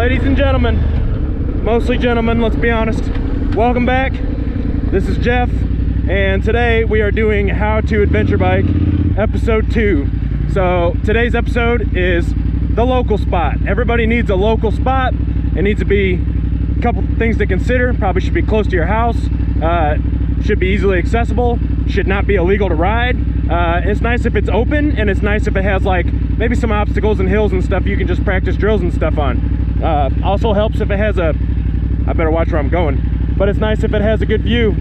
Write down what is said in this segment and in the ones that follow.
Ladies and gentlemen, mostly gentlemen, let's be honest, welcome back. This is Jeff, and today we are doing How to Adventure Bike episode 2. So today's episode is the local spot. Everybody needs a local spot. It needs to be a couple things to consider. Probably should be close to your house, should be easily accessible, should not be illegal to ride. It's nice if it's open, and it's nice if it has like maybe some obstacles and hills and stuff you can just practice drills and stuff on. Also helps if it has I better watch where I'm going, but it's nice if it has a good view.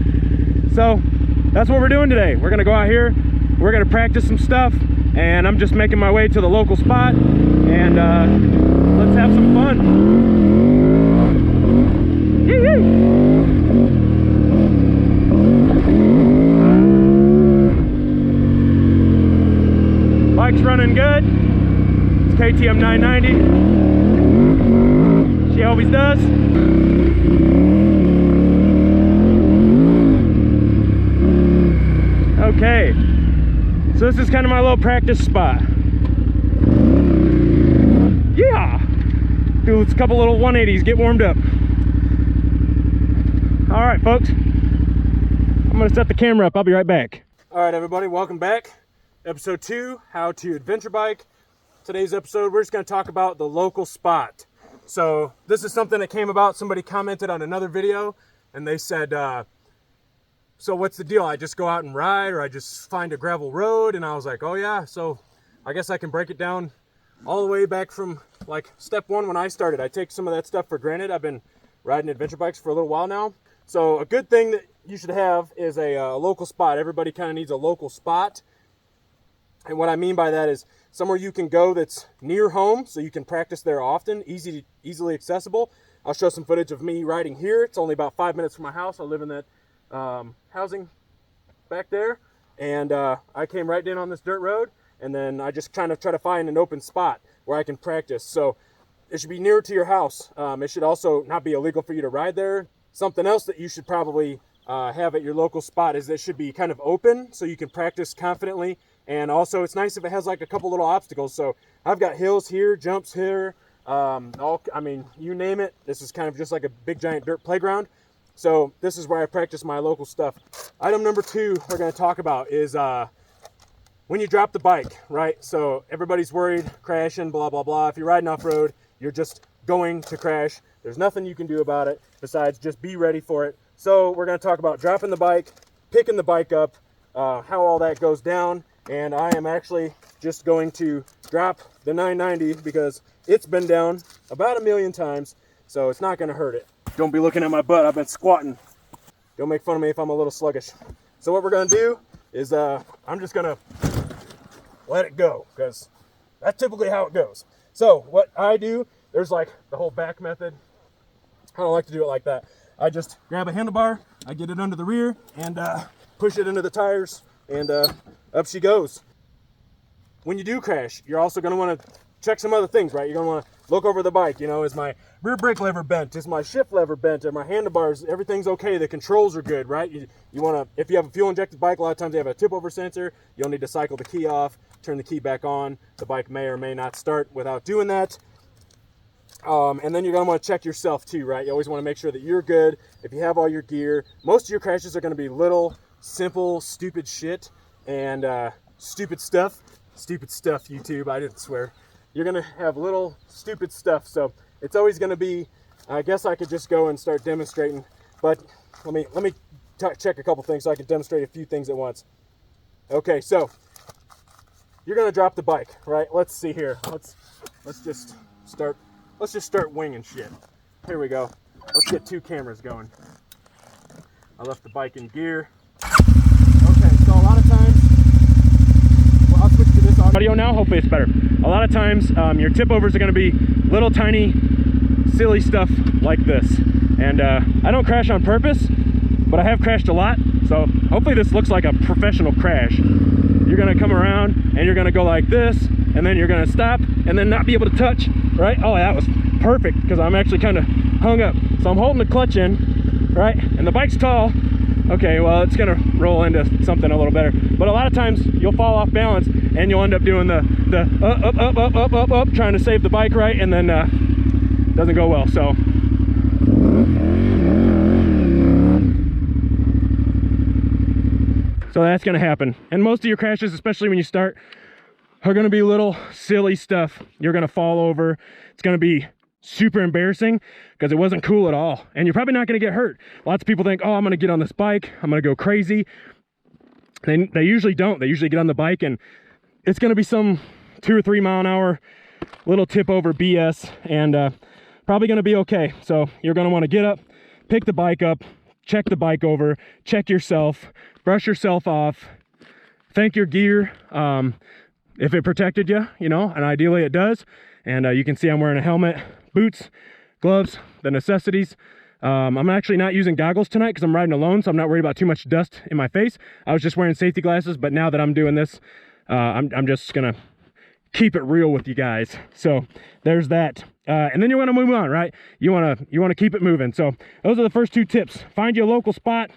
So that's what we're doing today. We're gonna go out here, we're gonna practice some stuff, and I'm just making my way to the local spot, and let's have some fun. Yee-yee. Bike's running good. It's KTM 990. She always does. Okay, so this is kind of my little practice spot. Yeah! Do a couple little 180s, get warmed up. All right, folks. I'm gonna set the camera up. I'll be right back. All right, everybody, welcome back. Episode 2, How to Adventure Bike. Today's episode, we're just gonna talk about the local spot. So this is something that came about, somebody commented on another video, and they said, so what's the deal? I just go out and ride, or I just find a gravel road? And I was like, oh yeah, so I guess I can break it down all the way back from like step 1 when I started. I take some of that stuff for granted. I've been riding adventure bikes for a little while now. So a good thing that you should have is a local spot. Everybody kind of needs a local spot. And what I mean by that is somewhere you can go that's near home, so you can practice there often, easily accessible. I'll show some footage of me riding here. It's only about 5 minutes from my house. I live in that housing back there, and I came right in on this dirt road, and then I just kind of try to find an open spot where I can practice. So it should be near to your house. It should also not be illegal for you to ride there. Something else that you should probably have at your local spot is it should be kind of open so you can practice confidently. And also it's nice if it has like a couple little obstacles. So I've got hills here, jumps here, I mean, you name it. This is kind of just like a big giant dirt playground. So this is where I practice my local stuff. Item number 2 we're going to talk about is when you drop the bike, right? So everybody's worried, crashing, blah, blah, blah. If you're riding off-road, you're just going to crash. There's nothing you can do about it besides just be ready for it. So we're going to talk about dropping the bike, picking the bike up, how all that goes down. And I am actually just going to drop the 990 because it's been down about 1,000,000 times, so it's not going to hurt it. Don't be looking at my butt. I've been squatting. Don't make fun of me if I'm a little sluggish. So what we're going to do is I'm just going to let it go because that's typically how it goes. So what I do, there's like the whole back method. I don't like to do it like that. I just grab a handlebar, I get it under the rear, and push it into the tires, and up she goes. When you do crash, you're also going to want to check some other things, right? You're going to want to look over the bike. You know, is my rear brake lever bent? Is my shift lever bent? Are my handlebars, everything's okay? The controls are good, right? You want to, if you have a fuel injected bike, a lot of times they have a tip over sensor. You'll need to cycle the key off, turn the key back on. The bike may or may not start without doing that. And then you're going to want to check yourself too, right? You always want to make sure that you're good. If you have all your gear, most of your crashes are going to be little, simple, stupid shit. And stupid stuff, YouTube, I didn't swear. You're gonna have little stupid stuff, so it's always gonna be, I guess I could just go and start demonstrating, but let me check a couple things so I can demonstrate a few things at once. Okay, so you're gonna drop the bike, right? Let's see here. Let's just start winging shit. Here we go. Let's get 2 cameras going. I left the bike in gear. So a lot of times, well, I'll switch to this audio now, hopefully it's better. A lot of times your tip overs are going to be little tiny silly stuff like this, and I don't crash on purpose, but I have crashed a lot, so hopefully this looks like a professional crash. You're going to come around and you're going to go like this, and then you're going to stop and then not be able to touch, right? Oh, that was perfect because I'm actually kind of hung up, so I'm holding the clutch in, right? And the bike's tall. Okay, well, it's gonna roll into something a little better. But a lot of times you'll fall off balance and you'll end up doing the up, trying to save the bike, right? And then doesn't go well. So that's going to happen. And most of your crashes, especially when you start, are going to be little silly stuff. You're going to fall over. It's going to be super embarrassing because it wasn't cool at all. And you're probably not going to get hurt. Lots of people think, oh, I'm going to get on this bike, I'm going to go crazy. They usually don't. They usually get on the bike and it's going to be some 2 or 3 mile an hour little tip over BS, and probably going to be okay. So you're going to want to get up, pick the bike up, check the bike over, check yourself, brush yourself off, thank your gear if it protected you, you know, and ideally it does. And you can see I'm wearing a helmet, boots, gloves, the necessities. I'm actually not using goggles tonight because I'm riding alone, so I'm not worried about too much dust in my face. I was just wearing safety glasses, but now that I'm doing this, I'm just gonna keep it real with you guys. So there's that. And then you want to move on, right? You want to keep it moving. So those are the first 2 tips. Find you a local spot.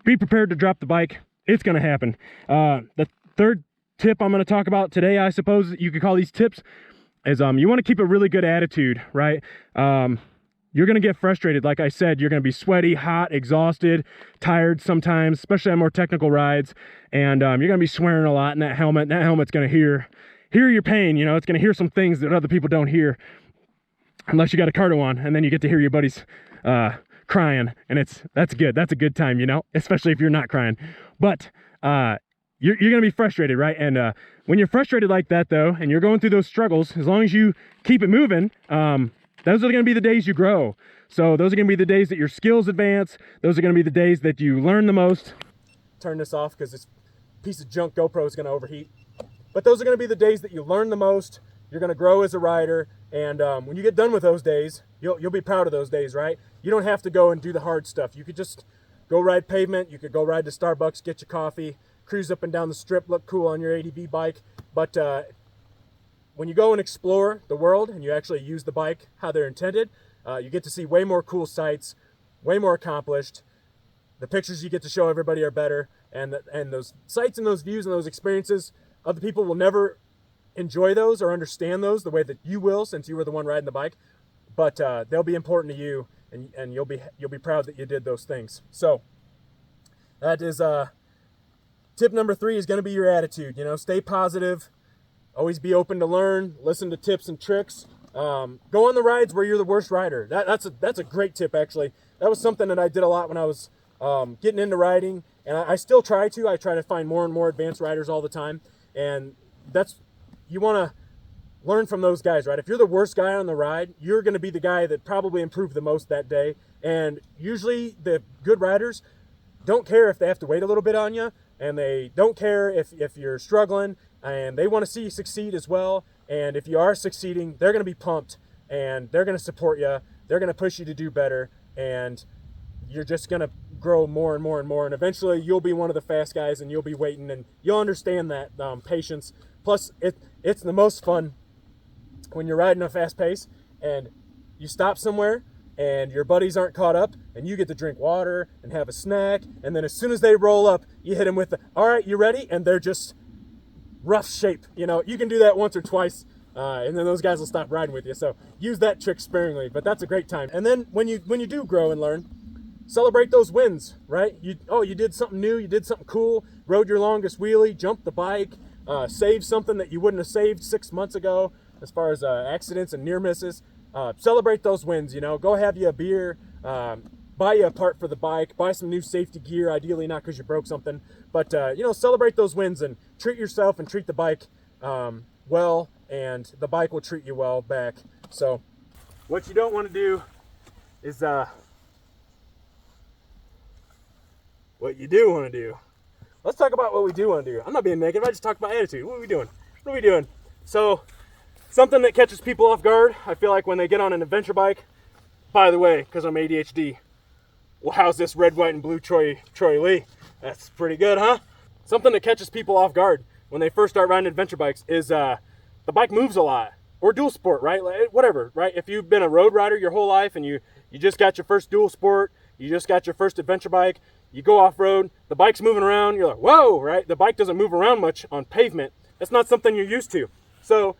Be prepared to drop the bike. It's going to happen. The third tip I'm going to talk about today, I suppose you could call these tips, is you want to keep a really good attitude, right? You're going to get frustrated. Like I said, you're going to be sweaty, hot, exhausted, tired sometimes, especially on more technical rides. And you're going to be swearing a lot in that helmet. And that helmet's going to hear your pain. You know, it's going to hear some things that other people don't hear unless you got a cardo on, and then you get to hear your buddies crying, and that's good. That's a good time, you know, especially if you're not crying. But you're going to be frustrated, right? And when you're frustrated like that, though, and you're going through those struggles, as long as you keep it moving, those are going to be the days you grow. So those are going to be the days that your skills advance. Those are going to be the days that you learn the most. Turn this off because this piece of junk GoPro is going to overheat. But those are going to be the days that you learn the most. You're going to grow as a rider. And when you get done with those days, you'll be proud of those days, right? You don't have to go and do the hard stuff. You could just go ride pavement. You could go ride to Starbucks, get your coffee, cruise up and down the strip, look cool on your ADV bike. But when you go and explore the world and you actually use the bike how they're intended, you get to see way more cool sights, way more accomplished. The pictures you get to show everybody are better. And those sights and those views and those experiences, other people will never enjoy those or understand those the way that you will, since you were the one riding the bike. But they'll be important to you, and you'll be proud that you did those things. So that is tip number 3 is going to be your attitude. You know, stay positive, always be open to learn, listen to tips and tricks. Go on the rides where you're the worst rider. That's a great tip, actually. That was something that I did a lot when I was getting into riding, and I still try to. I try to find more and more advanced riders all the time, and you want to learn from those guys, right? If you're the worst guy on the ride, you're going to be the guy that probably improved the most that day. And usually the good riders don't care if they have to wait a little bit on you, and they don't care if you're struggling, and they want to see you succeed as well. And if you are succeeding, they're going to be pumped, and they're going to support you. They're going to push you to do better, and you're just going to grow more and more and more. And eventually you'll be one of the fast guys, and you'll be waiting, and you'll understand that patience. Plus, it's the most fun when you're riding a fast pace and you stop somewhere and your buddies aren't caught up, and you get to drink water and have a snack, and then as soon as they roll up, you hit them with the, all right, you ready? And they're just rough shape. You know, you can do that once or twice, and then those guys will stop riding with you. So use that trick sparingly, but that's a great time. And then when you do grow and learn, celebrate those wins, right? You did something new, you did something cool, rode your longest wheelie, jumped the bike, saved something that you wouldn't have saved 6 months ago as far as accidents and near misses. Celebrate those wins, you know. Go have you a beer, buy you a part for the bike, buy some new safety gear, ideally not because you broke something, but you know, celebrate those wins and treat yourself and treat the bike well, and the bike will treat you well back. So what you don't want to do is what you do want to do. Let's talk about what we do want to do. I'm not being negative. I just talk about attitude. What are we doing? What are we doing? So something that catches people off guard, I feel like, when they get on an adventure bike, by the way, because I'm ADHD, well, how's this red, white, and blue Troy Lee? That's pretty good, huh? Something that catches people off guard when they first start riding adventure bikes is the bike moves a lot. Or dual sport, right? Like, whatever, right? If you've been a road rider your whole life and you just got your first dual sport, you just got your first adventure bike, you go off-road, the bike's moving around, you're like, whoa, right? The bike doesn't move around much on pavement. That's not something you're used to. So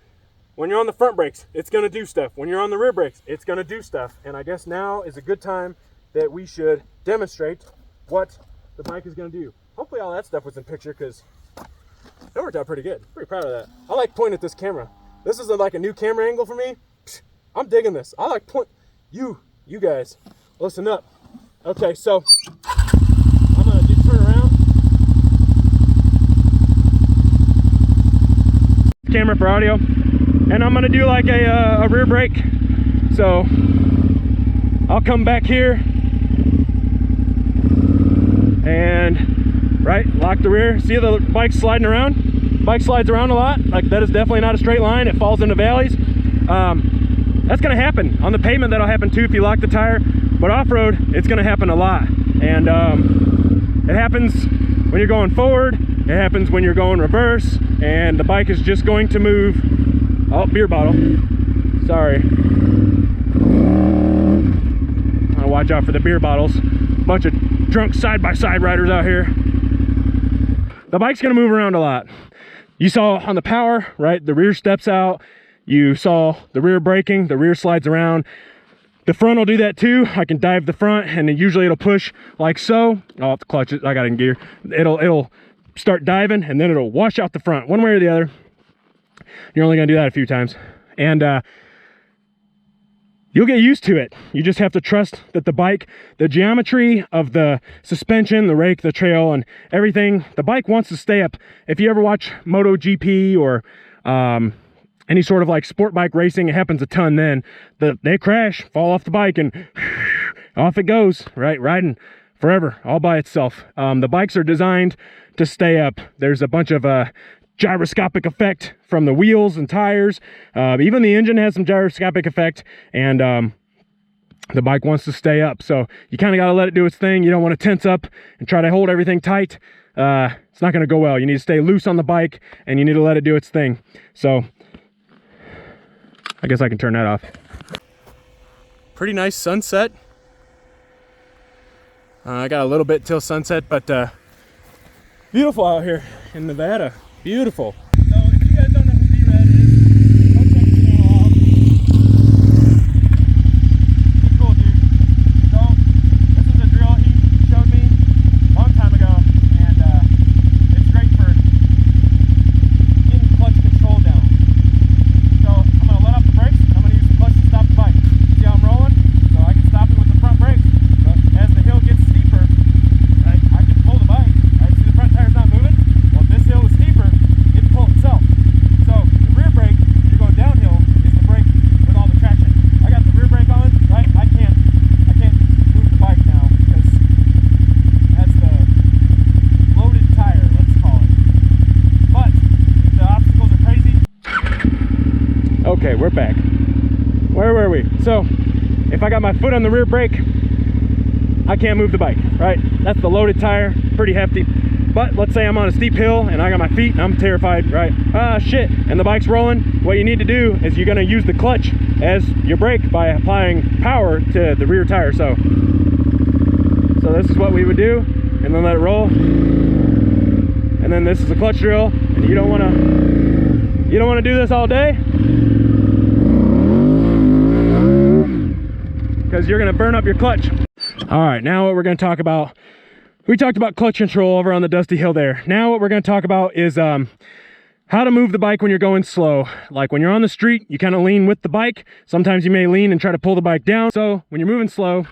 when you're on the front brakes, it's gonna do stuff. When you're on the rear brakes, it's gonna do stuff. And I guess now is a good time that we should demonstrate what the bike is gonna do. Hopefully all that stuff was in picture, because that worked out pretty good. Pretty proud of that. I like pointing at this camera. This is like a new camera angle for me. I'm digging this. I like point. You guys, listen up. Okay, so I'm gonna turn around. Camera for audio, and I'm gonna do like a rear brake. So I'll come back here and lock the rear. See the bike sliding around? Bike slides around a lot. Like, that is definitely not a straight line. It falls into valleys. That's gonna happen on the pavement. That'll happen too if you lock the tire, but off-road it's gonna happen a lot. And it happens when you're going forward, it happens when you're going reverse, and the bike is just going to move. Oh, beer bottle, sorry. I'll watch out for the beer bottles. Bunch of drunk side-by-side riders out here. The bike's gonna move around a lot. You saw on the power, right, the rear steps out. You saw the rear braking, the rear slides around. The front will do that too. I can dive the front, and then usually it'll push like so. Oh, the clutch, I got it in gear. It'll start diving, and then it'll wash out the front one way or the other. You're only gonna do that a few times, and you'll get used to it. You just have to trust that the bike, the geometry of the suspension, the rake, the trail, and everything, the bike wants to stay up. If you ever watch MotoGP or any sort of like sport bike racing, it happens a ton then. They crash, fall off the bike, and off it goes, right? Riding forever, all by itself. The bikes are designed to stay up. There's a bunch of gyroscopic effect from the wheels and tires. Even the engine has some gyroscopic effect, and the bike wants to stay up. So you kind of got to let it do its thing. You don't want to tense up and try to hold everything tight. It's not going to go well. You need to stay loose on the bike, and you need to let it do its thing. So I guess I can turn that off. Pretty nice sunset. I got a little bit till sunset, but beautiful out here in Nevada. Beautiful. So if you guys don't know who B-Rad is, go check his channel out. He's cool, dude. So this is a drill he showed me a long time ago, and it's great for getting clutch control down. So I'm gonna let off the brakes, and I'm gonna use the clutch to stop the bike. See how I'm rolling? So I can stop it with the front brakes. But as the hill gets steeper, right, I can pull the bike. Right, see the front tire's not moving? Well, if this hill is steeper, it'll pull itself. So the rear brake, if you're going downhill, is the brake with all the traction. I got the rear brake on, right? I can't move the bike now because that's the loaded tire, let's call it. But if the obstacles are crazy. Okay, we're back. Where were we? So if I got my foot on the rear brake, I can't move the bike, right? That's the loaded tire, pretty hefty. But let's say I'm on a steep hill and I got my feet and I'm terrified, right? Ah, shit, and the bike's rolling. What you need to do is you're gonna use the clutch as your brake by applying power to the rear tire. So this is what we would do, and then let it roll. And then this is a clutch drill, and you don't wanna do this all day, because you're gonna burn up your clutch. All right, now what we're gonna talk about, we talked about clutch control over on the dusty hill there. Now what we're gonna talk about is how to move the bike when you're going slow. Like when you're on the street, you kind of lean with the bike. Sometimes you may lean and try to pull the bike down. So when you're moving slow,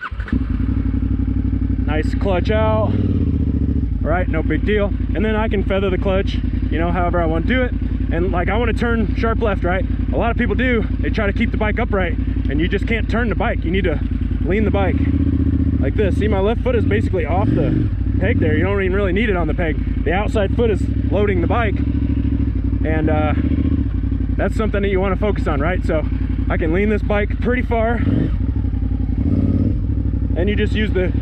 nice clutch out, all right, no big deal. And then I can feather the clutch, you know, however I want to do it. And like I want to turn sharp left, right? A lot of people do, they try to keep the bike upright, and you just can't turn the bike. You need to lean the bike like this. See, my left foot is basically off the peg there. You don't even really need it on the peg. The outside foot is loading the bike, and that's something that you want to focus on, right? So I can lean this bike pretty far, and you just use the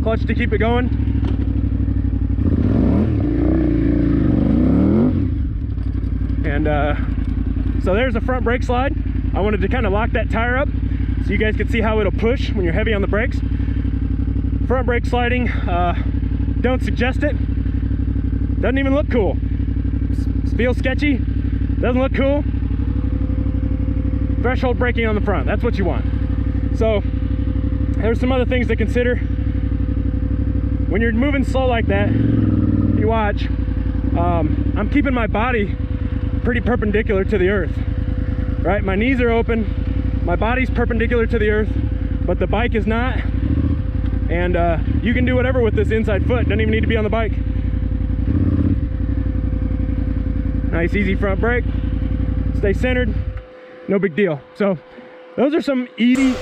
clutch to keep it going. And so there's the front brake slide. I wanted to kind of lock that tire up so you guys can see how it'll push when you're heavy on the brakes. Front brake sliding, don't suggest it. Doesn't even look cool. Feels sketchy. Doesn't look cool. Threshold braking on the front, that's what you want. So there's some other things to consider when you're moving slow like that. You watch, I'm keeping my body pretty perpendicular to the earth, right? My knees are open, my body's perpendicular to the earth, but the bike is not. And you can do whatever with this inside foot, doesn't even need to be on the bike. Nice easy front brake, stay centered, no big deal. So those are some easy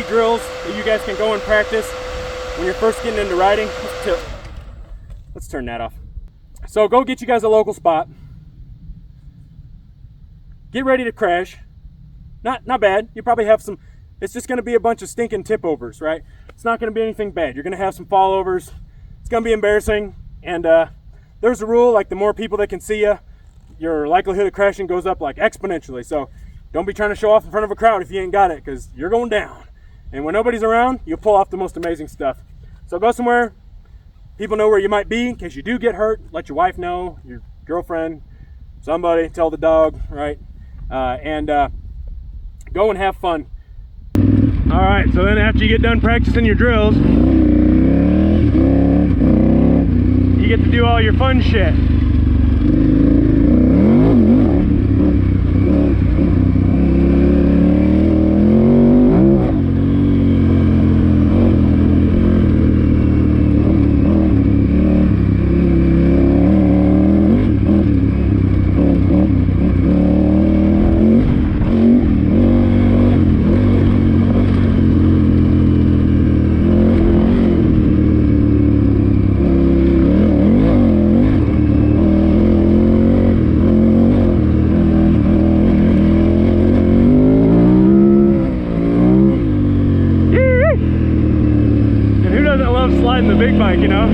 drills that you guys can go and practice when you're first getting into riding. Let's turn that off. So go get you guys a local spot. Get ready to crash. Not bad. You probably have some, it's just gonna be a bunch of stinking tip overs, right? It's not gonna be anything bad. You're gonna have some fall overs. It's gonna be embarrassing. And there's a rule, like the more people that can see you, your likelihood of crashing goes up like exponentially. So don't be trying to show off in front of a crowd if you ain't got it, because you're going down. And when nobody's around, you'll pull off the most amazing stuff. So go somewhere, people know where you might be in case you do get hurt. Let your wife know, your girlfriend, somebody, tell the dog, right? And go and have fun. All right, so then after you get done practicing your drills, you get to do all your fun shit. Sliding the big bike, you know?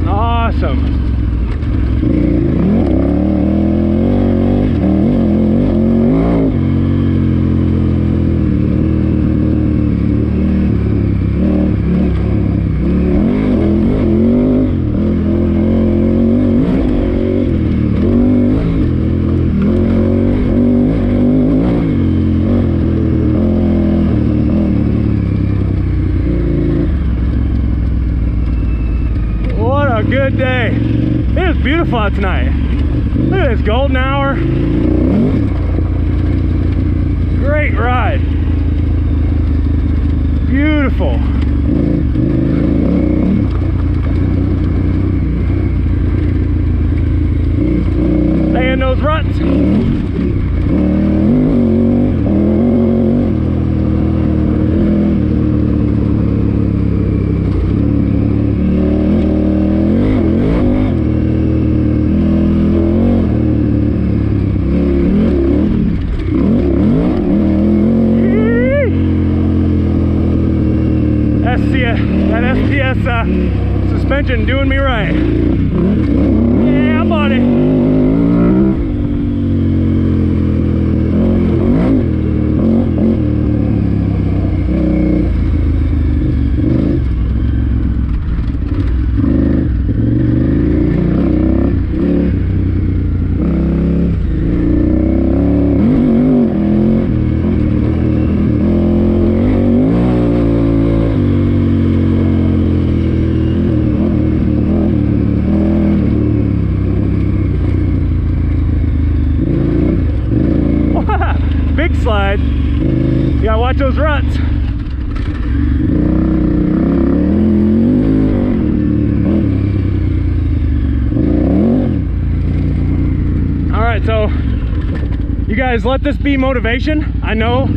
Awesome. Good day. It is beautiful out tonight. Look at this golden hour. Great ride. Beautiful. Stay in those ruts. That SPS suspension doing me right. Yeah, buddy. Big slide. You gotta watch those ruts. All right, so you guys let this be motivation. I know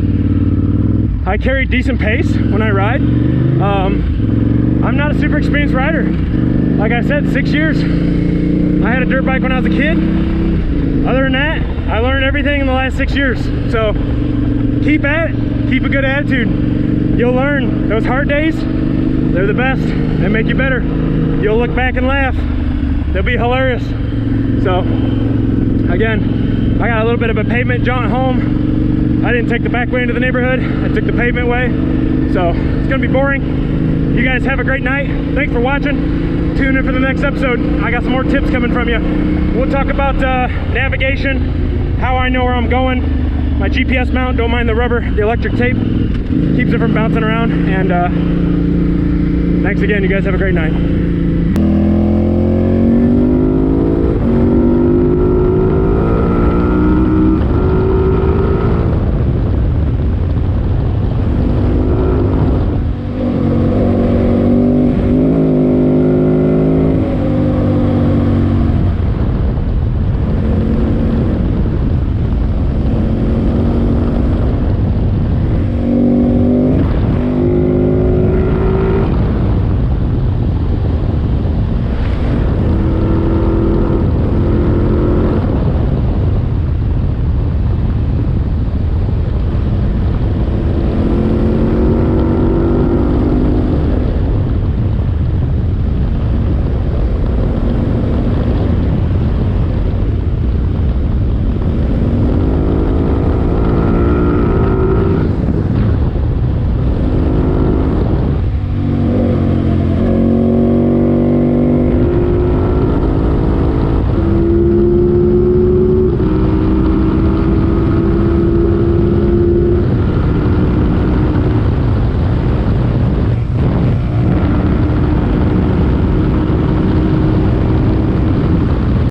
I carry decent pace when I ride. I'm not a super experienced rider. Like I said, 6 years. I had a dirt bike when I was a kid. Other than that, I learned everything in the last 6 years. So keep at it, keep a good attitude. You'll learn those hard days, They're the best. They make you better. You'll look back and laugh. They'll be hilarious. So, again, I got a little bit of a pavement jaunt home. I didn't take the back way into the neighborhood. I took the pavement way. So, it's gonna be boring. You guys have a great night. Thanks for watching. Tune in for the next episode. I got some more tips coming from you. We'll talk about navigation, how I know where I'm going, my GPS mount, don't mind the rubber, the electric tape, keeps it from bouncing around. And thanks again. You guys have a great night.